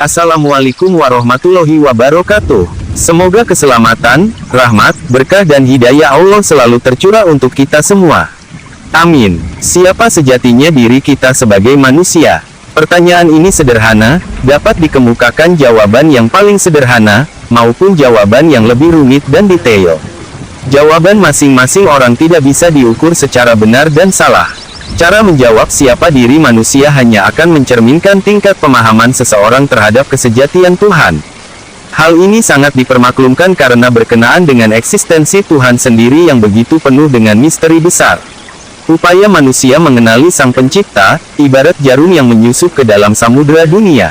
Assalamualaikum warahmatullahi wabarakatuh. Semoga keselamatan, rahmat, berkah dan hidayah Allah selalu tercurah untuk kita semua. Amin. Siapa sejatinya diri kita sebagai manusia? Pertanyaan ini sederhana, dapat dikemukakan jawaban yang paling sederhana, maupun jawaban yang lebih rumit dan detail. Jawaban masing-masing orang tidak bisa diukur secara benar dan salah. Cara menjawab siapa diri manusia hanya akan mencerminkan tingkat pemahaman seseorang terhadap kesejatian Tuhan. Hal ini sangat dipermaklumkan karena berkenaan dengan eksistensi Tuhan sendiri yang begitu penuh dengan misteri besar. Upaya manusia mengenali Sang Pencipta, ibarat jarum yang menyusup ke dalam samudera dunia,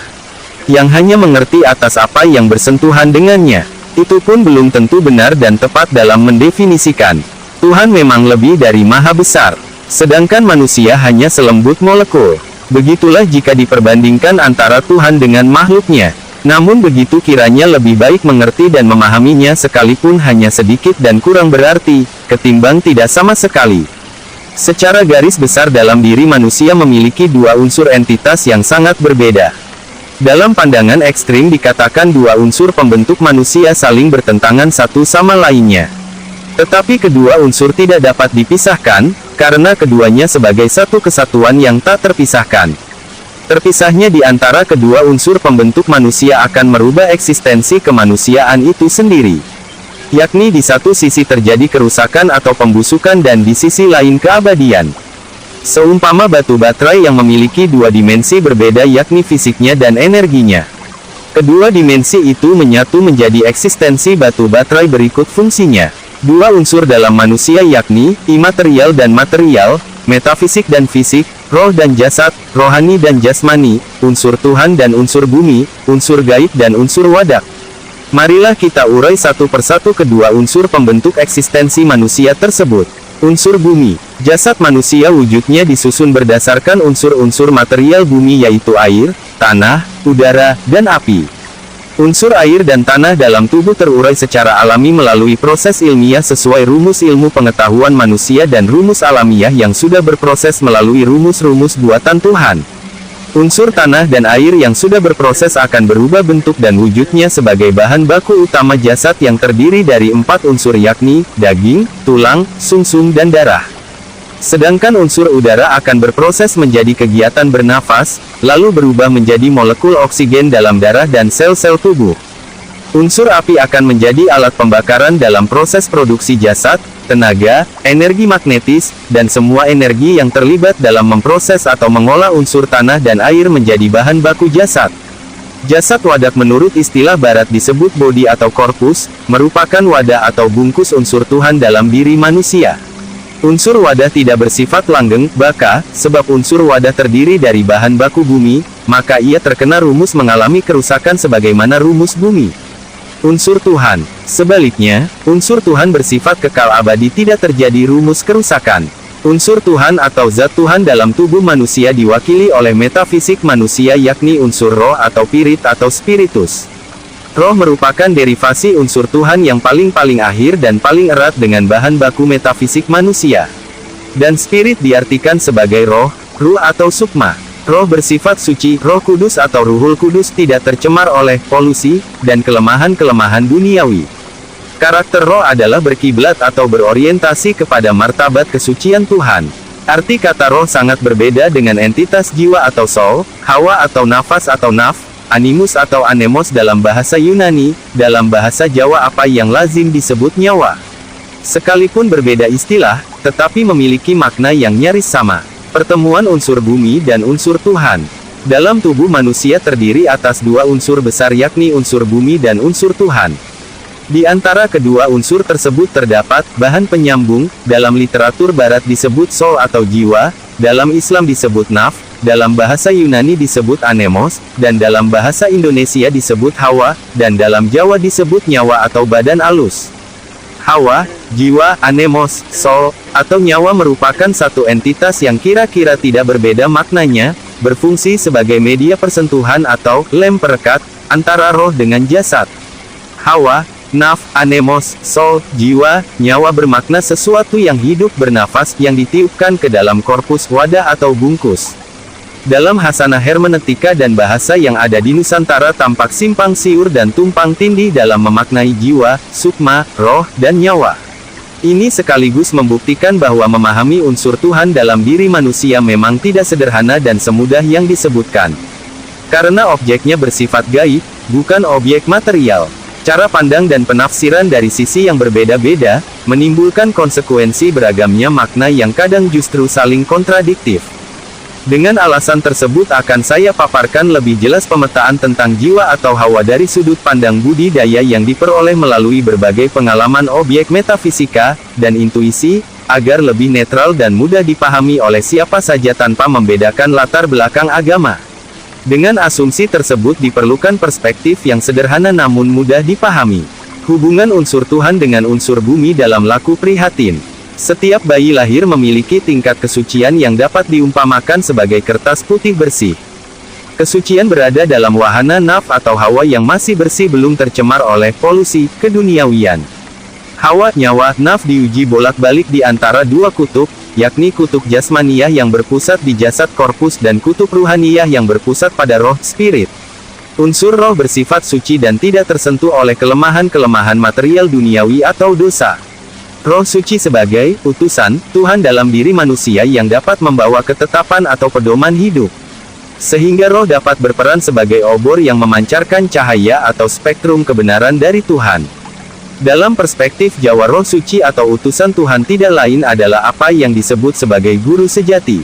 yang hanya mengerti atas apa yang bersentuhan dengannya. Itu pun belum tentu benar dan tepat dalam mendefinisikan. Tuhan memang lebih dari maha besar, sedangkan manusia hanya selembut molekul. Begitulah jika diperbandingkan antara Tuhan dengan makhluknya. Namun begitu kiranya lebih baik mengerti dan memahaminya sekalipun hanya sedikit dan kurang berarti, ketimbang tidak sama sekali. Secara garis besar dalam diri manusia memiliki dua unsur entitas yang sangat berbeda. Dalam pandangan ekstrim dikatakan dua unsur pembentuk manusia saling bertentangan satu sama lainnya. Tetapi kedua unsur tidak dapat dipisahkan, karena keduanya sebagai satu kesatuan yang tak terpisahkan. Terpisahnya di antara kedua unsur pembentuk manusia akan merubah eksistensi kemanusiaan itu sendiri. Yakni di satu sisi terjadi kerusakan atau pembusukan dan di sisi lain keabadian. Seumpama batu baterai yang memiliki dua dimensi berbeda yakni fisiknya dan energinya. Kedua dimensi itu menyatu menjadi eksistensi batu baterai berikut fungsinya. Dua unsur dalam manusia yakni, imaterial dan material, metafisik dan fisik, roh dan jasad, rohani dan jasmani, unsur Tuhan dan unsur bumi, unsur gaib dan unsur wadak. Marilah kita urai satu persatu kedua unsur pembentuk eksistensi manusia tersebut. Unsur bumi. Jasad manusia wujudnya disusun berdasarkan unsur-unsur material bumi yaitu air, tanah, udara, dan api. Unsur air dan tanah dalam tubuh terurai secara alami melalui proses ilmiah sesuai rumus ilmu pengetahuan manusia dan rumus alamiah yang sudah berproses melalui rumus-rumus buatan Tuhan. Unsur tanah dan air yang sudah berproses akan berubah bentuk dan wujudnya sebagai bahan baku utama jasad yang terdiri dari 4 unsur yakni, daging, tulang, sumsum dan darah. Sedangkan unsur udara akan berproses menjadi kegiatan bernafas, lalu berubah menjadi molekul oksigen dalam darah dan sel-sel tubuh. Unsur api akan menjadi alat pembakaran dalam proses produksi jasad, tenaga, energi magnetis, dan semua energi yang terlibat dalam memproses atau mengolah unsur tanah dan air menjadi bahan baku jasad. Jasad wadak menurut istilah barat disebut bodi atau korpus, merupakan wadah atau bungkus unsur Tuhan dalam diri manusia. Unsur wadah tidak bersifat langgeng, baka, sebab unsur wadah terdiri dari bahan baku bumi, maka ia terkena rumus mengalami kerusakan sebagaimana rumus bumi. Unsur Tuhan. Sebaliknya, unsur Tuhan bersifat kekal abadi tidak terjadi rumus kerusakan. Unsur Tuhan atau zat Tuhan dalam tubuh manusia diwakili oleh metafisik manusia yakni unsur roh atau pirit atau spiritus. Roh merupakan derivasi unsur Tuhan yang paling akhir dan paling erat dengan bahan baku metafisik manusia. Dan spirit diartikan sebagai roh, ruh atau sukma. Roh bersifat suci, Roh Kudus atau Ruhul Kudus tidak tercemar oleh polusi dan kelemahan-kelemahan duniawi. Karakter roh adalah berkiblat atau berorientasi kepada martabat kesucian Tuhan. Arti kata roh sangat berbeda dengan entitas jiwa atau soul, hawa atau nafas atau naf, animus atau anemos dalam bahasa Yunani, dalam bahasa Jawa apa yang lazim disebut nyawa. Sekalipun berbeda istilah, tetapi memiliki makna yang nyaris sama. Pertemuan unsur bumi dan unsur Tuhan. Dalam tubuh manusia terdiri atas dua unsur besar yakni unsur bumi dan unsur Tuhan. Di antara kedua unsur tersebut terdapat bahan penyambung, dalam literatur barat disebut soul atau jiwa, dalam Islam disebut naf, dalam bahasa Yunani disebut anemos, dan dalam bahasa Indonesia disebut hawa, dan dalam Jawa disebut nyawa atau badan alus. Hawa, jiwa, anemos, soul, atau nyawa merupakan satu entitas yang kira-kira tidak berbeda maknanya, berfungsi sebagai media persentuhan atau lem perekat antara roh dengan jasad. Hawa, naf, anemos, soul, jiwa, nyawa bermakna sesuatu yang hidup bernafas yang ditiupkan ke dalam korpus wadah atau bungkus. Dalam hasanah hermeneutika dan bahasa yang ada di Nusantara tampak simpang siur dan tumpang tindih dalam memaknai jiwa, sukma, roh, dan nyawa. Ini sekaligus membuktikan bahwa memahami unsur Tuhan dalam diri manusia memang tidak sederhana dan semudah yang disebutkan. Karena objeknya bersifat gaib, bukan objek material. Cara pandang dan penafsiran dari sisi yang berbeda-beda, menimbulkan konsekuensi beragamnya makna yang kadang justru saling kontradiktif. Dengan alasan tersebut akan saya paparkan lebih jelas pemetaan tentang jiwa atau hawa dari sudut pandang budidaya yang diperoleh melalui berbagai pengalaman objek metafisika, dan intuisi, agar lebih netral dan mudah dipahami oleh siapa saja tanpa membedakan latar belakang agama. Dengan asumsi tersebut diperlukan perspektif yang sederhana namun mudah dipahami. Hubungan unsur Tuhan dengan unsur bumi dalam laku prihatin. Setiap bayi lahir memiliki tingkat kesucian yang dapat diumpamakan sebagai kertas putih bersih. Kesucian berada dalam wahana naf atau hawa yang masih bersih belum tercemar oleh polusi keduniawian. Hawa, nyawa, naf diuji bolak-balik di antara dua kutub, yakni kutub jasmaniyah yang berpusat di jasad korpus dan kutub ruhaniyah yang berpusat pada roh, spirit. Unsur roh bersifat suci dan tidak tersentuh oleh kelemahan-kelemahan material duniawi atau dosa. Roh suci sebagai utusan Tuhan dalam diri manusia yang dapat membawa ketetapan atau pedoman hidup. Sehingga roh dapat berperan sebagai obor yang memancarkan cahaya atau spektrum kebenaran dari Tuhan. Dalam perspektif Jawa, roh suci atau utusan Tuhan tidak lain adalah apa yang disebut sebagai guru sejati.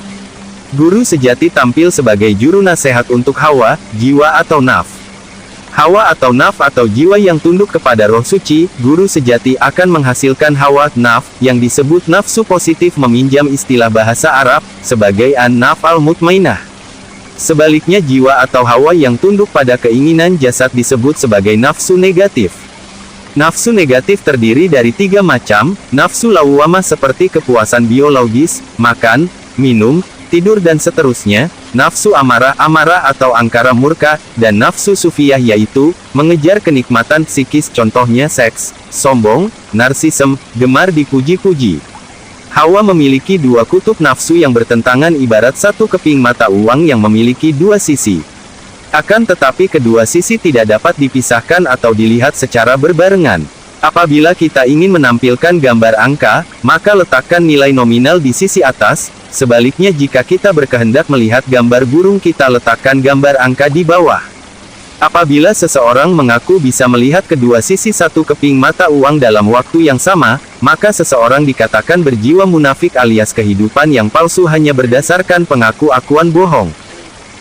Guru sejati tampil sebagai juru nasihat untuk hawa, jiwa atau naf. Hawa atau naf atau jiwa yang tunduk kepada roh suci, guru sejati akan menghasilkan hawa, naf, yang disebut nafsu positif meminjam istilah bahasa Arab, sebagai an-naf al-mutmainah. Sebaliknya jiwa atau hawa yang tunduk pada keinginan jasad disebut sebagai nafsu negatif. Nafsu negatif terdiri dari 3 macam, nafsu lawwamah seperti kepuasan biologis, makan, minum, tidur dan seterusnya, nafsu amarah atau angkara murka, dan nafsu sufiyah yaitu, mengejar kenikmatan psikis contohnya seks, sombong, narsisme, gemar dipuji-puji. Hawa memiliki 2 kutub nafsu yang bertentangan ibarat satu keping mata uang yang memiliki 2 sisi. Akan tetapi kedua sisi tidak dapat dipisahkan atau dilihat secara berbarengan. Apabila kita ingin menampilkan gambar angka, maka letakkan nilai nominal di sisi atas. Sebaliknya jika kita berkehendak melihat gambar burung, kita letakkan gambar angka di bawah. Apabila seseorang mengaku bisa melihat kedua sisi satu keping mata uang dalam waktu yang sama, maka seseorang dikatakan berjiwa munafik alias kehidupan yang palsu hanya berdasarkan pengaku-akuan bohong.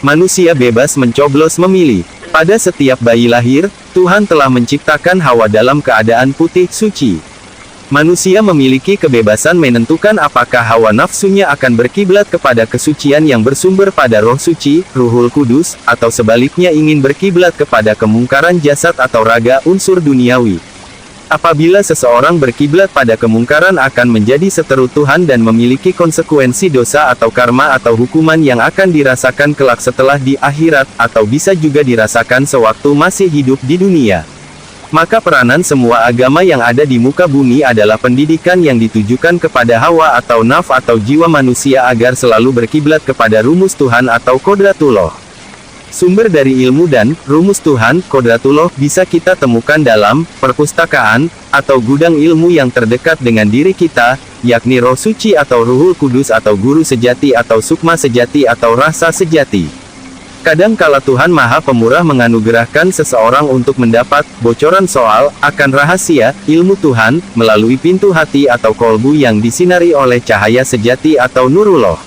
Manusia bebas mencoblos memilih. Pada setiap bayi lahir, Tuhan telah menciptakan Hawa dalam keadaan putih suci. Manusia memiliki kebebasan menentukan apakah hawa nafsunya akan berkiblat kepada kesucian yang bersumber pada roh suci, Ruhul Kudus, atau sebaliknya ingin berkiblat kepada kemungkaran jasad atau raga unsur duniawi. Apabila seseorang berkiblat pada kemungkaran akan menjadi seteru Tuhan dan memiliki konsekuensi dosa atau karma atau hukuman yang akan dirasakan kelak setelah di akhirat, atau bisa juga dirasakan sewaktu masih hidup di dunia. Maka peranan semua agama yang ada di muka bumi adalah pendidikan yang ditujukan kepada hawa atau naf atau jiwa manusia agar selalu berkiblat kepada rumus Tuhan atau Qodratullah. Sumber dari ilmu dan rumus Tuhan, Qodratullah, bisa kita temukan dalam perpustakaan atau gudang ilmu yang terdekat dengan diri kita, yakni roh suci atau Ruhul Kudus atau guru sejati atau sukma sejati atau rasa sejati. Kadangkala Tuhan Maha Pemurah menganugerahkan seseorang untuk mendapat bocoran soal akan rahasia ilmu Tuhan melalui pintu hati atau kolbu yang disinari oleh cahaya sejati atau nurullah,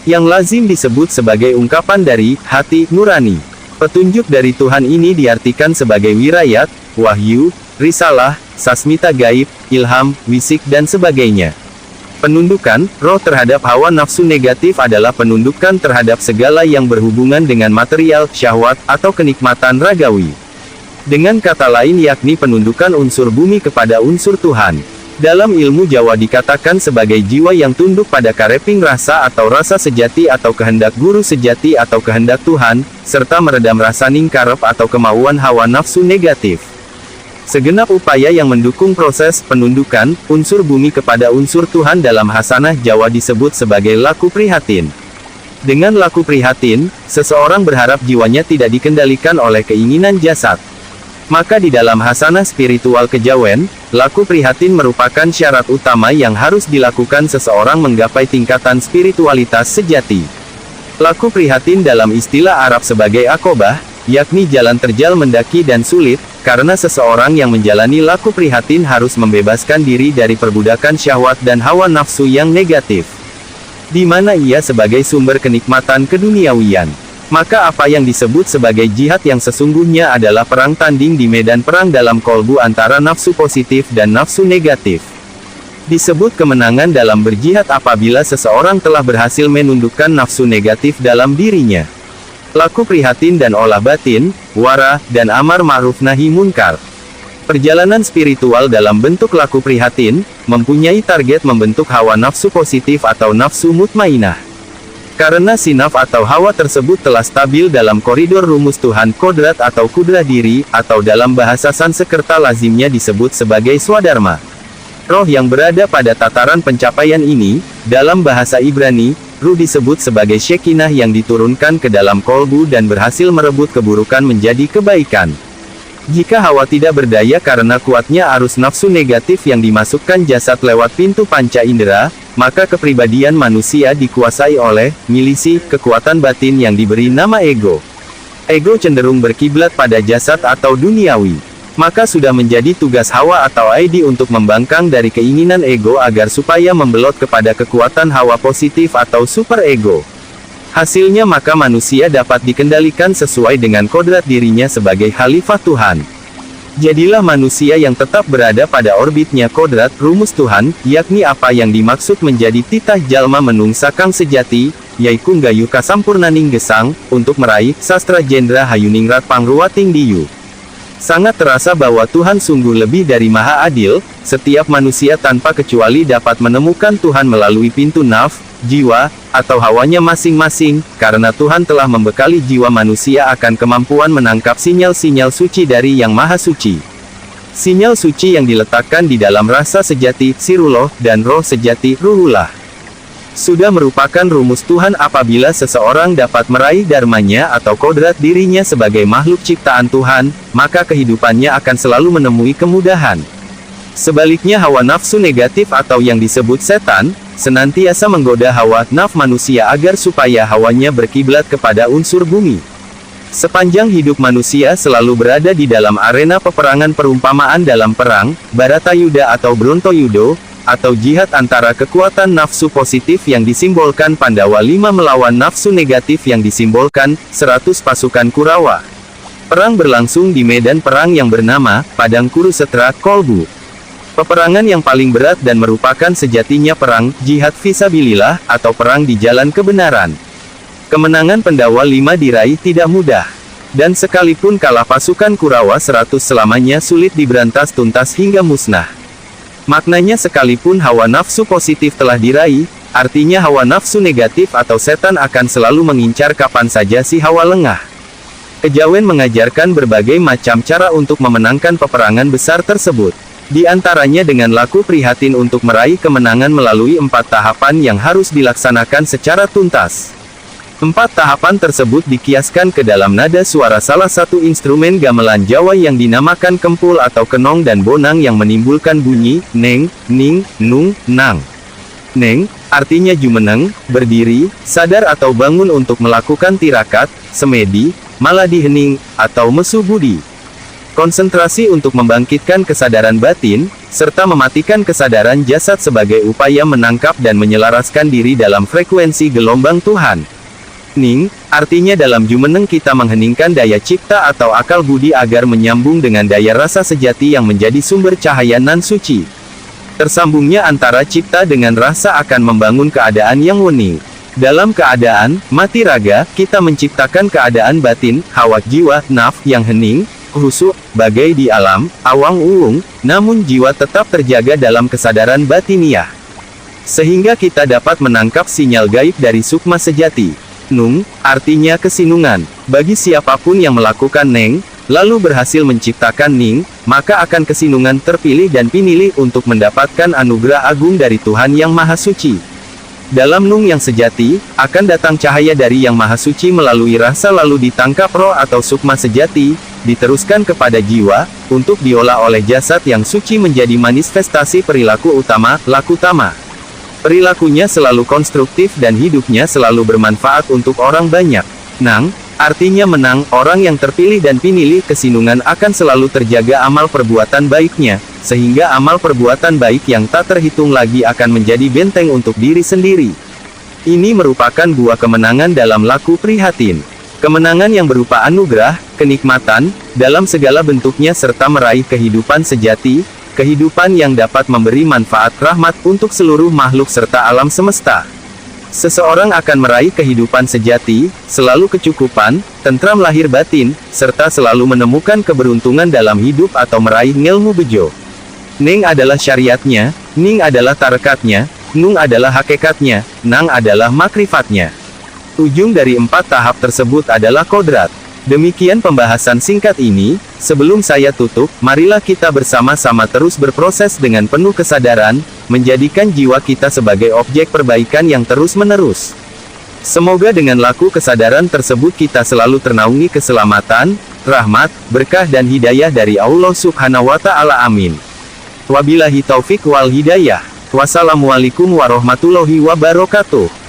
yang lazim disebut sebagai ungkapan dari hati nurani. Petunjuk dari Tuhan ini diartikan sebagai wirayat, wahyu, risalah, sasmita gaib, ilham, wisik dan sebagainya. Penundukan roh terhadap hawa nafsu negatif adalah penundukan terhadap segala yang berhubungan dengan material, syahwat, atau kenikmatan ragawi. Dengan kata lain yakni penundukan unsur bumi kepada unsur Tuhan. Dalam ilmu Jawa dikatakan sebagai jiwa yang tunduk pada kareping rasa atau rasa sejati atau kehendak guru sejati atau kehendak Tuhan, serta meredam rasa ningkarep atau kemauan hawa nafsu negatif. Segenap upaya yang mendukung proses penundukan unsur bumi kepada unsur Tuhan dalam hasanah Jawa disebut sebagai laku prihatin. Dengan laku prihatin, seseorang berharap jiwanya tidak dikendalikan oleh keinginan jasad. Maka di dalam hasanah spiritual kejawen, laku prihatin merupakan syarat utama yang harus dilakukan seseorang menggapai tingkatan spiritualitas sejati. Laku prihatin dalam istilah Arab sebagai akobah, yakni jalan terjal mendaki dan sulit, karena seseorang yang menjalani laku prihatin harus membebaskan diri dari perbudakan syahwat dan hawa nafsu yang negatif, di mana ia sebagai sumber kenikmatan keduniawian. Maka apa yang disebut sebagai jihad yang sesungguhnya adalah perang tanding di medan perang dalam kolbu antara nafsu positif dan nafsu negatif. Disebut kemenangan dalam berjihad apabila seseorang telah berhasil menundukkan nafsu negatif dalam dirinya. Laku prihatin dan olah batin, wara, dan amar ma'ruf nahi munkar. Perjalanan spiritual dalam bentuk laku prihatin, mempunyai target membentuk hawa nafsu positif atau nafsu mutmainah. Karena sinaf atau hawa tersebut telah stabil dalam koridor rumus Tuhan kodrat atau kudrah diri, atau dalam bahasa Sanskerta lazimnya disebut sebagai swadharma. Roh yang berada pada tataran pencapaian ini, dalam bahasa Ibrani, ruh disebut sebagai Shekinah yang diturunkan ke dalam kolbu dan berhasil merebut keburukan menjadi kebaikan. Jika hawa tidak berdaya karena kuatnya arus nafsu negatif yang dimasukkan jasad lewat pintu panca indera, maka kepribadian manusia dikuasai oleh milisi kekuatan batin yang diberi nama ego. Ego cenderung berkiblat pada jasad atau duniawi. Maka sudah menjadi tugas hawa atau ID untuk membangkang dari keinginan ego agar supaya membelot kepada kekuatan hawa positif atau super ego. Hasilnya maka manusia dapat dikendalikan sesuai dengan kodrat dirinya sebagai khalifah Tuhan. Jadilah manusia yang tetap berada pada orbitnya kodrat rumus Tuhan, yakni apa yang dimaksud menjadi titah jalma menungsa kang sejati, yaiku gayu kasampurnaning gesang, untuk meraih sastra jendra hayuningrat pangruwating diyu. Sangat terasa bahwa Tuhan sungguh lebih dari maha adil, setiap manusia tanpa kecuali dapat menemukan Tuhan melalui pintu naf, jiwa, atau hawanya masing-masing, karena Tuhan telah membekali jiwa manusia akan kemampuan menangkap sinyal-sinyal suci dari Yang Maha Suci. Sinyal suci yang diletakkan di dalam rasa sejati, sirullah, dan roh sejati, ruhullah. Sudah merupakan rumus Tuhan apabila seseorang dapat meraih dharmanya atau kodrat dirinya sebagai makhluk ciptaan Tuhan, maka kehidupannya akan selalu menemui kemudahan. Sebaliknya hawa nafsu negatif atau yang disebut setan, senantiasa menggoda hawa naf manusia agar supaya hawanya berkiblat kepada unsur bumi. Sepanjang hidup manusia selalu berada di dalam arena peperangan perumpamaan dalam perang, Baratayuda atau Brontoyudo, atau jihad antara kekuatan nafsu positif yang disimbolkan Pandawa 5 melawan nafsu negatif yang disimbolkan 100 pasukan Kurawa. Perang berlangsung di medan perang yang bernama Padang Kurusetra, Kolbu. Peperangan yang paling berat dan merupakan sejatinya perang jihad fisabilillah atau perang di jalan kebenaran. Kemenangan Pandawa 5 diraih tidak mudah. Dan sekalipun kalah pasukan Kurawa 100 selamanya sulit diberantas tuntas hingga musnah. Maknanya sekalipun hawa nafsu positif telah diraih, artinya hawa nafsu negatif atau setan akan selalu mengincar kapan saja si hawa lengah. Kejawen mengajarkan berbagai macam cara untuk memenangkan peperangan besar tersebut. Di antaranya dengan laku prihatin untuk meraih kemenangan melalui 4 tahapan yang harus dilaksanakan secara tuntas. 4 tahapan tersebut dikiaskan ke dalam nada suara salah satu instrumen gamelan Jawa yang dinamakan kempul atau kenong dan bonang yang menimbulkan bunyi, neng, ning, nung, nang. Neng, artinya jumeneng, berdiri, sadar atau bangun untuk melakukan tirakat, semedi, maladi hening, atau mesu budi. Konsentrasi untuk membangkitkan kesadaran batin, serta mematikan kesadaran jasad sebagai upaya menangkap dan menyelaraskan diri dalam frekuensi gelombang Tuhan. Ning, artinya dalam jumeneng kita mengheningkan daya cipta atau akal budi agar menyambung dengan daya rasa sejati yang menjadi sumber cahaya nan suci. Tersambungnya antara cipta dengan rasa akan membangun keadaan yang wening. Dalam keadaan mati raga, kita menciptakan keadaan batin, hawa jiwa, naf, yang hening, khusyuk, bagai di alam, awang uung, namun jiwa tetap terjaga dalam kesadaran batiniah. Sehingga kita dapat menangkap sinyal gaib dari sukma sejati. Nung, artinya kesinungan. Bagi siapapun yang melakukan neng, lalu berhasil menciptakan ning, maka akan kesinungan terpilih dan pinilih untuk mendapatkan anugerah agung dari Tuhan Yang Maha Suci. Dalam Nung yang sejati, akan datang cahaya dari Yang Maha Suci melalui rasa lalu ditangkap roh atau sukma sejati, diteruskan kepada jiwa, untuk diolah oleh jasad yang suci menjadi manifestasi perilaku utama, lakutama. Perilakunya selalu konstruktif dan hidupnya selalu bermanfaat untuk orang banyak. Nang, artinya menang, orang yang terpilih dan pinilih kesinungan akan selalu terjaga amal perbuatan baiknya, sehingga amal perbuatan baik yang tak terhitung lagi akan menjadi benteng untuk diri sendiri. Ini merupakan buah kemenangan dalam laku prihatin. Kemenangan yang berupa anugerah, kenikmatan, dalam segala bentuknya serta meraih kehidupan sejati, kehidupan yang dapat memberi manfaat rahmat untuk seluruh makhluk serta alam semesta. Seseorang akan meraih kehidupan sejati, selalu kecukupan, tentram lahir batin, serta selalu menemukan keberuntungan dalam hidup atau meraih ngilmu bejo. Neng adalah syariatnya, Ning adalah tarekatnya, Nung adalah hakikatnya, Nang adalah makrifatnya. Ujung dari 4 tahap tersebut adalah kodrat. Demikian pembahasan singkat ini. Sebelum saya tutup, marilah kita bersama-sama terus berproses dengan penuh kesadaran, menjadikan jiwa kita sebagai objek perbaikan yang terus-menerus. Semoga dengan laku kesadaran tersebut kita selalu ternaungi keselamatan, rahmat, berkah dan hidayah dari Allah Subhanahu wa Ta'ala. Amin. Wabillahi taufik wal hidayah. Wassalamualaikum warahmatullahi wabarakatuh.